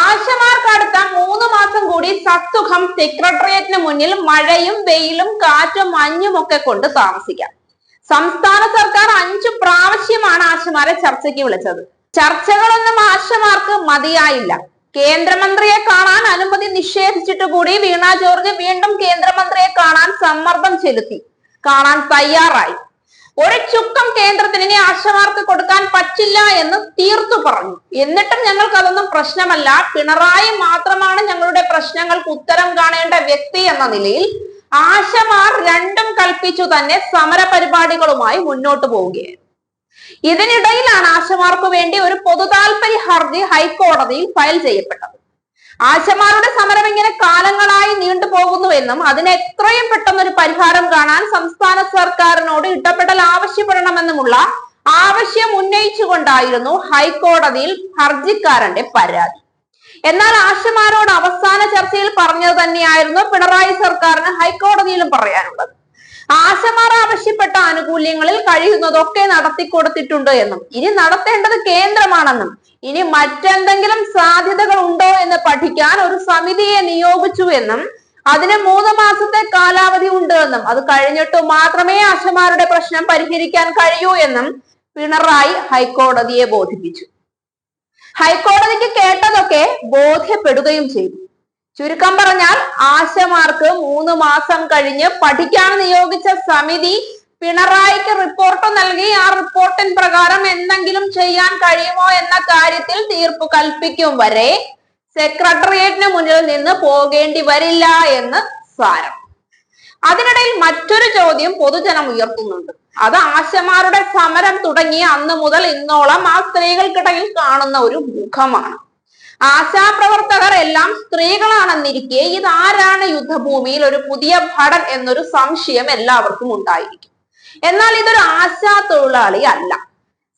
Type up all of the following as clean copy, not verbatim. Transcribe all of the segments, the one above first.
ആശമാർക്ക് അടുത്ത 3 മാസം കൂടി സസുഖം സെക്രട്ടേറിയറ്റിന് മുന്നിൽ മഴയും വെയിലും കാറ്റും മഞ്ഞും ഒക്കെ കൊണ്ട് താമസിക്കാം. സംസ്ഥാന സർക്കാർ 5 പ്രാവശ്യമാണ് ആശമാരെ ചർച്ചയ്ക്ക് വിളിച്ചത്. ചർച്ചകളൊന്നും ആശമാർക്ക് മതിയായില്ല. കേന്ദ്രമന്ത്രിയെ കാണാൻ അനുമതി നിഷേധിച്ചിട്ട് കൂടി വീണ ജോർജ് വീണ്ടും കേന്ദ്രമന്ത്രിയെ കാണാൻ സമ്മർദ്ദം ചെലുത്തി. കാണാൻ തയ്യാറായി. ഒരു ചുക്കം കേന്ദ്രത്തിന് ഇനി ആശമാർക്ക് കൊടുക്കാൻ പറ്റില്ല എന്ന് തീർത്തു പറഞ്ഞു. എന്നിട്ടും ഞങ്ങൾക്ക് അതൊന്നും പ്രശ്നമല്ല, പിണറായി മാത്രമാണ് ഞങ്ങളുടെ പ്രശ്നങ്ങൾക്ക് ഉത്തരം കാണേണ്ട വ്യക്തി എന്ന നിലയിൽ ആശമാർ രണ്ടും കൽപ്പിച്ചു തന്നെ സമര പരിപാടികളുമായി മുന്നോട്ട് പോവുകയായിരുന്നു. ഇതിനിടയിലാണ് ആശമാർക്ക് വേണ്ടി ഒരു പൊതുതാൽപര്യ ഹർജി ഹൈക്കോടതിയിൽ ഫയൽ ചെയ്യപ്പെട്ടത്. ആശമാരുടെ സമരം ഇങ്ങനെ കാലങ്ങളായി നീണ്ടുപോകുന്നുവെന്നും അതിന് എത്രയും പെട്ടെന്ന് ഒരു പരിഹാരം കാണാൻ സംസ്ഥാന സർക്കാരിനോട് ഇടപെടൽ ആവശ്യപ്പെടണമെന്നുമുള്ള ആവശ്യം ഉന്നയിച്ചുകൊണ്ടായിരുന്നു ഹൈക്കോടതിയിൽ ഹർജിക്കാരന്റെ പരാതി. എന്നാൽ ആശമാരോട് അവസാന ചർച്ചയിൽ പറഞ്ഞത് തന്നെയായിരുന്നു പിണറായി സർക്കാരിന് ഹൈക്കോടതിയിലും പറയാനുള്ളത്. ആശമാർ ആവശ്യപ്പെട്ട ആനുകൂല്യങ്ങളിൽ കഴിയുന്നതൊക്കെ നടത്തിക്കൊടുത്തിട്ടുണ്ട് എന്നും ഇനി നടത്തേണ്ടത് കേന്ദ്രമാണെന്നും ഇനി മറ്റെന്തെങ്കിലും സാധ്യതകൾ ഉണ്ടോ എന്ന് പഠിക്കാൻ ഒരു സമിതിയെ നിയോഗിച്ചു എന്നും അതിന് 3 മാസത്തെ കാലാവധി ഉണ്ട് എന്നും അത് കഴിഞ്ഞിട്ട് മാത്രമേ ആശമാരുടെ പ്രശ്നം പരിഹരിക്കാൻ കഴിയൂ എന്നും പിണറായി ഹൈക്കോടതിയെ ബോധിപ്പിച്ചു. ഹൈക്കോടതിക്ക് കേട്ടതൊക്കെ ബോധ്യപ്പെടുകയും ചെയ്തു. ചുരുക്കം പറഞ്ഞാൽ ആശമാർക്ക് 3 മാസം കഴിഞ്ഞ് പഠിക്കാൻ നിയോഗിച്ച സമിതി പിണറായിക്ക് റിപ്പോർട്ട് നൽകി ആ റിപ്പോർട്ടിൻ പ്രകാരം എന്തെങ്കിലും ചെയ്യാൻ കഴിയുമോ എന്ന കാര്യത്തിൽ തീർപ്പ് കൽപ്പിക്കും വരെ സെക്രട്ടേറിയറ്റിന് മുന്നിൽ നിന്ന് പോകേണ്ടി വരില്ല എന്ന് സാരം. അതിനിടയിൽ മറ്റൊരു ചോദ്യം പൊതുജനം ഉയർത്തുന്നുണ്ട്. അത് ആശമാരുടെ സമരം തുടങ്ങിയ അന്ന് മുതൽ ഇന്നോളം ആ സ്ത്രീകൾക്കിടയിൽ കാണുന്ന ഒരു മുഖമാണ്. ആശാപ്രവർത്തകർ എല്ലാം സ്ത്രീകളാണെന്നിരിക്കെ ഇതാരാണ് യുദ്ധഭൂമിയിൽ ഒരു പുതിയ ഭടൻ എന്നൊരു സംശയം എല്ലാവർക്കും ഉണ്ടായിരിക്കും. എന്നാൽ ഇതൊരു ആശാ തൊഴിലാളി അല്ല.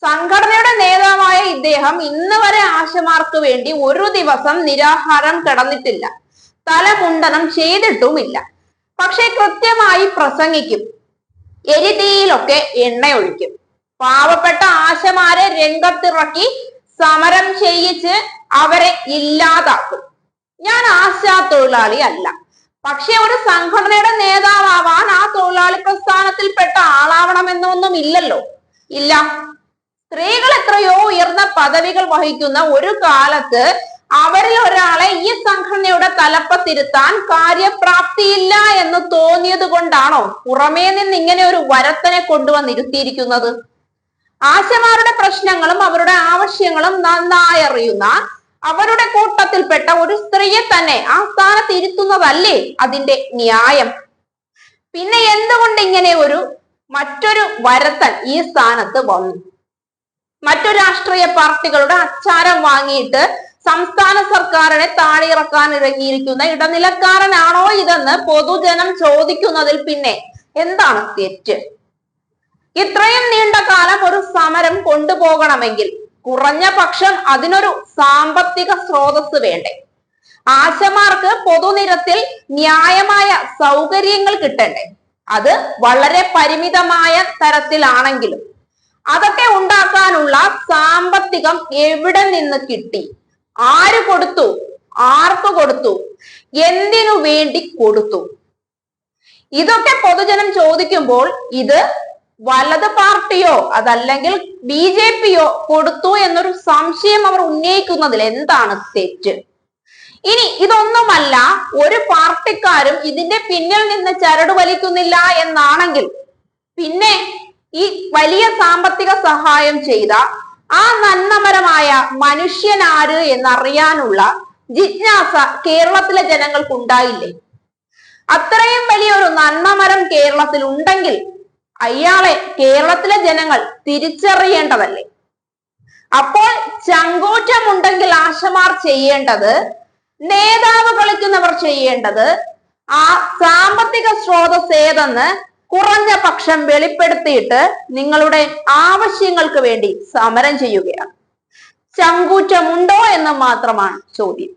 സംഘടനയുടെ നേതാവായ ഇദ്ദേഹം ഇന്ന് വരെ ആശമാർക്ക് വേണ്ടി ഒരു ദിവസം നിരാഹാരം കിടന്നിട്ടില്ല, തലമുണ്ടനം ചെയ്തിട്ടുമില്ല. പക്ഷെ കൃത്യമായി പ്രസംഗിക്കും, എരിതീയിലൊക്കെ എണ്ണയൊഴിക്കും, പാവപ്പെട്ട ആശമാരെ രംഗത്തിറക്കി സമരം ചെയ്യിച്ച് അവരെ ഇല്ലാതാക്കും. ഞാൻ ആശാ തൊഴിലാളി അല്ല, പക്ഷെ ഒരു സംഘടനയുടെ നേതാവാൻ ആ തൊഴിലാളി പ്രസ്ഥാനത്തിൽപ്പെട്ട ആളാവണമെന്നൊന്നും ഇല്ലല്ലോ. ഇല്ല. സ്ത്രീകൾ എത്രയോ ഉയർന്ന പദവികൾ വഹിക്കുന്ന ഒരു കാലത്ത് അവരിൽ ഒരാളെ ഈ സംഘടനയുടെ തലപ്പത്തിരുത്താൻ കാര്യപ്രാപ്തിയില്ല എന്ന് തോന്നിയത് കൊണ്ടാണോ പുറമേ നിന്ന് ഇങ്ങനെ ഒരു വരത്തനെ കൊണ്ടുവന്നിരുത്തിയിരിക്കുന്നത്? ആശമാരുടെ പ്രശ്നങ്ങളും അവരുടെ ആവശ്യങ്ങളും നന്നായി അറിയുന്ന അവരുടെ കൂട്ടത്തിൽപ്പെട്ട ഒരു സ്ത്രീയെ തന്നെ ആ സ്ഥാനത്ത് ഇരുത്തുന്നതല്ലേ അതിന്റെ ന്യായം? പിന്നെ എന്തുകൊണ്ട് ഇങ്ങനെ മറ്റൊരു വരത്തൻ ഈ സ്ഥാനത്ത് വന്നു? മറ്റു രാഷ്ട്രീയ പാർട്ടികളുടെ അച്ചാരം വാങ്ങിയിട്ട് സംസ്ഥാന സർക്കാരിനെ താഴെയിറക്കാൻ ഇറങ്ങിയിരിക്കുന്ന ഇടനിലക്കാരനാണോ ഇതെന്ന് പൊതുജനം ചോദിക്കുന്നതിൽ പിന്നെ എന്താണ് തെറ്റ്? ഇത്രയും നീണ്ട കാലം ഒരു സമരം കൊണ്ടുപോകണമെങ്കിൽ കുറഞ്ഞ പക്ഷം അതിനൊരു സാമ്പത്തിക സ്രോതസ് വേണ്ടേ? ആശമാർക്ക് പൊതുനിരത്തിൽ ന്യായമായ സൗകര്യങ്ങൾ കിട്ടണ്ടേ? അത് വളരെ പരിമിതമായ തരത്തിലാണെങ്കിലും അതൊക്കെ ഉണ്ടാക്കാനുള്ള സാമ്പത്തികം എവിടെ നിന്ന് കിട്ടി? ആര് കൊടുത്തു? ആർക്ക് കൊടുത്തു? എന്തിനു വേണ്ടി കൊടുത്തു? ഇതൊക്കെ പൊതുജനം ചോദിക്കുമ്പോൾ ഇത് വലത് പാർട്ടിയോ അതല്ലെങ്കിൽ BJPയോ കൊടുത്തു എന്നൊരു സംശയം അവർ ഉന്നയിക്കുന്നതിൽ എന്താണ് തെറ്റ്? ഇനി ഇതൊന്നുമല്ല, ഒരു പാർട്ടിക്കാരും ഇതിന്റെ പിന്നിൽ നിന്ന് ചരട് വലിക്കുന്നില്ല എന്നാണെങ്കിൽ പിന്നെ ഈ വലിയ സാമ്പത്തിക സഹായം ചെയ്ത ആ നന്മമരമായ മനുഷ്യൻ ആര് എന്നറിയാനുള്ള ജിജ്ഞാസ കേരളത്തിലെ ജനങ്ങൾക്ക് ഉണ്ടായില്ലേ? അത്രയും വലിയൊരു നന്മമരം കേരളത്തിൽ ഉണ്ടെങ്കിൽ അയാളെ കേരളത്തിലെ ജനങ്ങൾ തിരിച്ചറിയേണ്ടതല്ലേ? അപ്പോൾ ചങ്കൂറ്റമുണ്ടെങ്കിൽ ആശമാർ ചെയ്യേണ്ടത്, നേതാവ് കളിക്കുന്നവർ ചെയ്യേണ്ടത് ആ സാമ്പത്തിക സ്രോതസ് ഏതെന്ന് കുറഞ്ഞ പക്ഷം വെളിപ്പെടുത്തിയിട്ട് നിങ്ങളുടെ ആവശ്യങ്ങൾക്ക് വേണ്ടി സമരം ചെയ്യുകയാണ്. ചങ്കൂറ്റമുണ്ടോ എന്ന് മാത്രമാണ് ചോദ്യം.